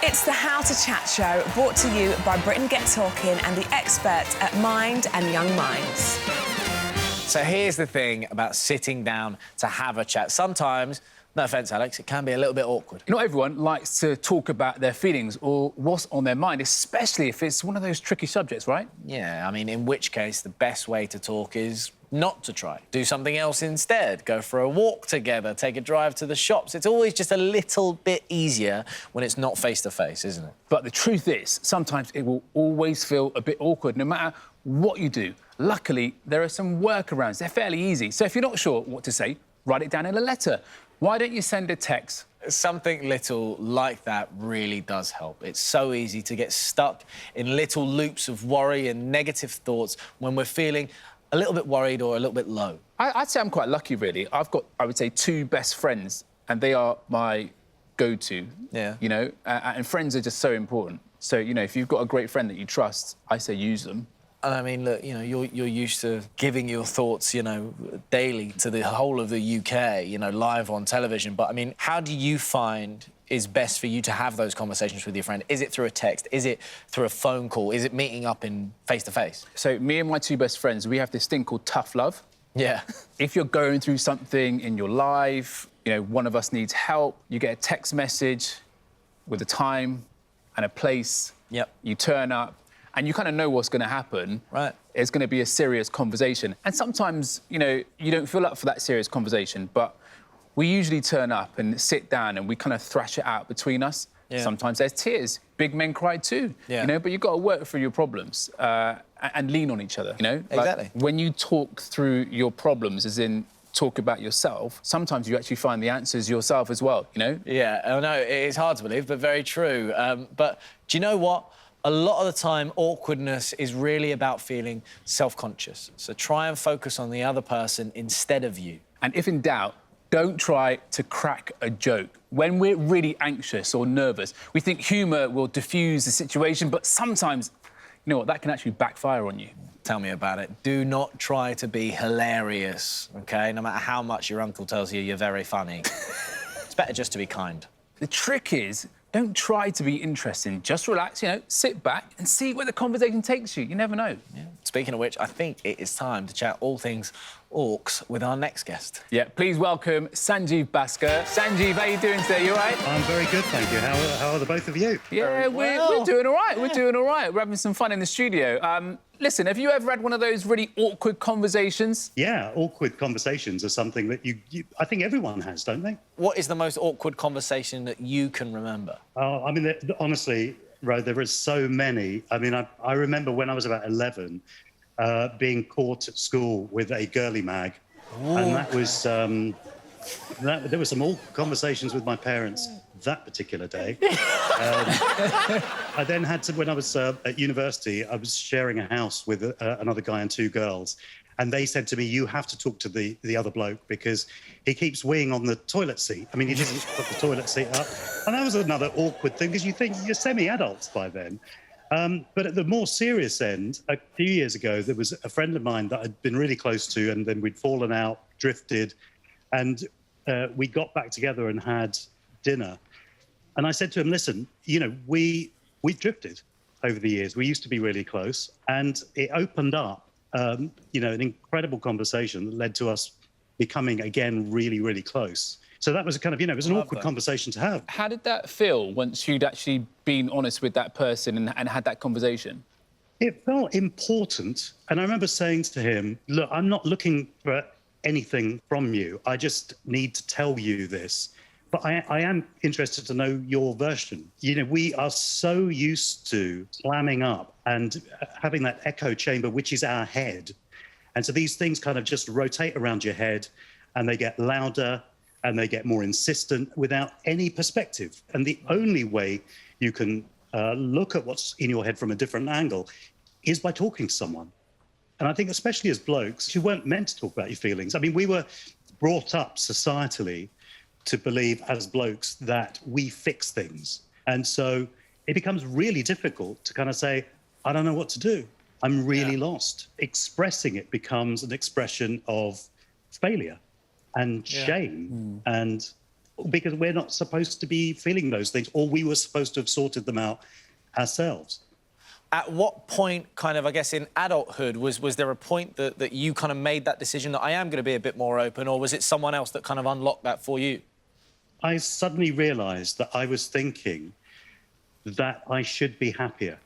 It's the How to Chat show, brought to you by Britain Get Talking and the experts at Mind and Young Minds. So here's the thing about sitting down to have a chat. Sometimes, no offence, Alex, it can be a little bit awkward. Not everyone likes to talk about their feelings or what's on their mind, especially if it's one of those tricky subjects, right? Yeah, I mean, in which case, the best way to talk is not to try. Do something else instead. Go for a walk together, take a drive to the shops. It's always just a little bit easier when it's not face-to-face, isn't it? But the truth is, sometimes it will always feel a bit awkward, no matter what you do. Luckily, there are some workarounds. They're fairly easy. So if you're not sure what to say, write it down in a letter. Why don't you send a text? Something little like that really does help. It's so easy to get stuck in little loops of worry and negative thoughts when we're feeling a little bit worried or a little bit low. I'd say I'm quite lucky, really. I've got, I would say, 2 best friends, and they are my go-to. Yeah. You know, and friends are just so important. So, you know, if you've got a great friend that you trust, I say use them. And I mean, look, you know, you're used to giving your thoughts, you know, daily to the whole of the UK, you know, live on television. But, I mean, how do you find is best for you to have those conversations with your friend? Is it through a text? Is it through a phone call? Is it meeting up in face-to-face? So me and my 2 best friends, we have this thing called tough love. Yeah. If you're going through something in your life, you know, one of us needs help, you get a text message with a time and a place. Yep. You turn up, and you kind of know what's going to happen. Right. It's going to be a serious conversation. And sometimes, you know, you don't feel up for that serious conversation, but we usually turn up and sit down and we kind of thrash it out between us. Yeah. Sometimes there's tears. Big men cry too, yeah. You know, but you've got to work through your problems and lean on each other, you know? Exactly. Like, when you talk through your problems, as in talk about yourself, sometimes you actually find the answers yourself as well, you know? Yeah, I know, it's hard to believe, but very true. But do you know what? A lot of the time, awkwardness is really about feeling self-conscious. So try and focus on the other person instead of you. And if in doubt, don't try to crack a joke. When we're really anxious or nervous, we think humour will diffuse the situation, but sometimes, you know what, that can actually backfire on you. Tell me about it. Do not try to be hilarious, OK? No matter how much your uncle tells you you're very funny. It's better just to be kind. The trick is, don't try to be interesting. Just relax, you know, sit back and see where the conversation takes you. You never know. Yeah. Speaking of which, I think it is time to chat all things orcs with our next guest. Yeah, please welcome Sanjeev Bhaskar. Sanjeev, how are you doing today? You all right? I'm very good, thank you. How are the both of you? Yeah, we're doing all right. We're doing all right. We're having some fun in the studio. Listen, have you ever had one of those really awkward conversations? Yeah, awkward conversations are something that I think everyone has, don't they? What is the most awkward conversation that you can remember? I mean, honestly, Ro, there are so many. I mean, I remember when I was about 11, being caught at school with a girly mag. Ooh. And that was... there were some awkward conversations with my parents that particular day. I then had to, when I was at university, I was sharing a house with another guy and 2 girls. And they said to me, you have to talk to the other bloke because he keeps weeing on the toilet seat. I mean, he doesn't put the toilet seat up. And that was another awkward thing because you think you're semi-adults by then. But at the more serious end, a few years ago, there was a friend of mine that I'd been really close to, and then we'd fallen out, drifted, and we got back together and had dinner. And I said to him, listen, you know, we've drifted over the years. We used to be really close, and it opened up, you know, an incredible conversation that led to us becoming, again, really, really close. So that was a kind of, you know, it was an awkward conversation to have. How did that feel once you'd actually been honest with that person and had that conversation? It felt important. And I remember saying to him, look, I'm not looking for anything from you. I just need to tell you this. But I am interested to know your version. You know, we are so used to slamming up and having that echo chamber, which is our head. And so these things kind of just rotate around your head and they get louder and they get more insistent without any perspective. And the only way you can look at what's in your head from a different angle is by talking to someone. And I think especially as blokes, you weren't meant to talk about your feelings. I mean, we were brought up societally to believe as blokes that we fix things. And so it becomes really difficult to kind of say, I don't know what to do. I'm really lost. Expressing it becomes an expression of failure and shame and because we're not supposed to be feeling those things, or we were supposed to have sorted them out ourselves. At what point, kind of, I guess, in adulthood, was there a point that you kind of made that decision that I am going to be a bit more open, or was it someone else that kind of unlocked that for you? I suddenly realised that I was thinking that I should be happier.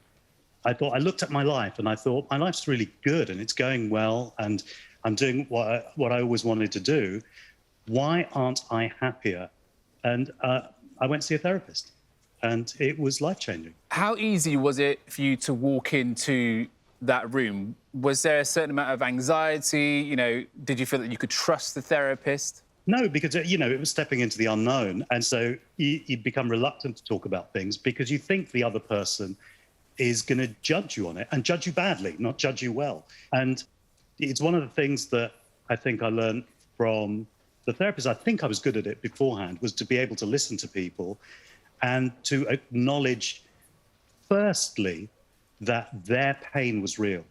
I looked at my life and I thought, my life's really good and it's going well and I'm doing what I always wanted to do. Why aren't I happier? And I went to see a therapist and it was life-changing. How easy was it for you to walk into that room? Was there a certain amount of anxiety? You know, did you feel that you could trust the therapist? No, because, you know, it was stepping into the unknown. And so you become reluctant to talk about things because you think the other person is going to judge you on it and judge you badly, not judge you well. And it's one of the things that I think I learned from the therapist. I think I was good at it beforehand, was to be able to listen to people and to acknowledge, firstly, that their pain was real.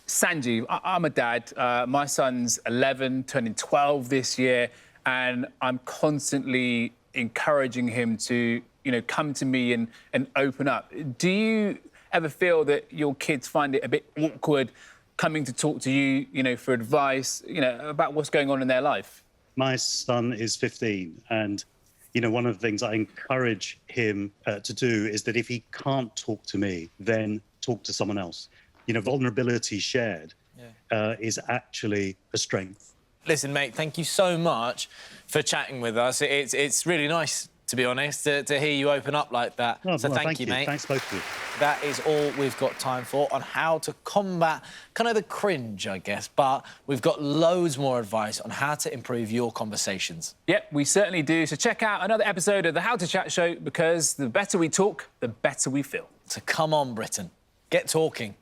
Sanjeev, I'm a dad. My son's 11, turning 12 this year, and I'm constantly encouraging him to, you know, come to me and open up. Do you ever feel that your kids find it a bit awkward coming to talk to you, you know, for advice, you know, about what's going on in their life? My son is 15, and, you know, one of the things I encourage him to do is that if he can't talk to me, then talk to someone else. You know, vulnerability shared is actually a strength. Listen, mate, thank you so much for chatting with us. It's really nice, to be honest, to hear you open up like that. Oh, so well, thank you, mate. Thanks, both of you. That is all we've got time for on how to combat kind of the cringe, I guess. But we've got loads more advice on how to improve your conversations. Yep, we certainly do. So check out another episode of the How to Chat show, because the better we talk, the better we feel. So come on, Britain. Get talking.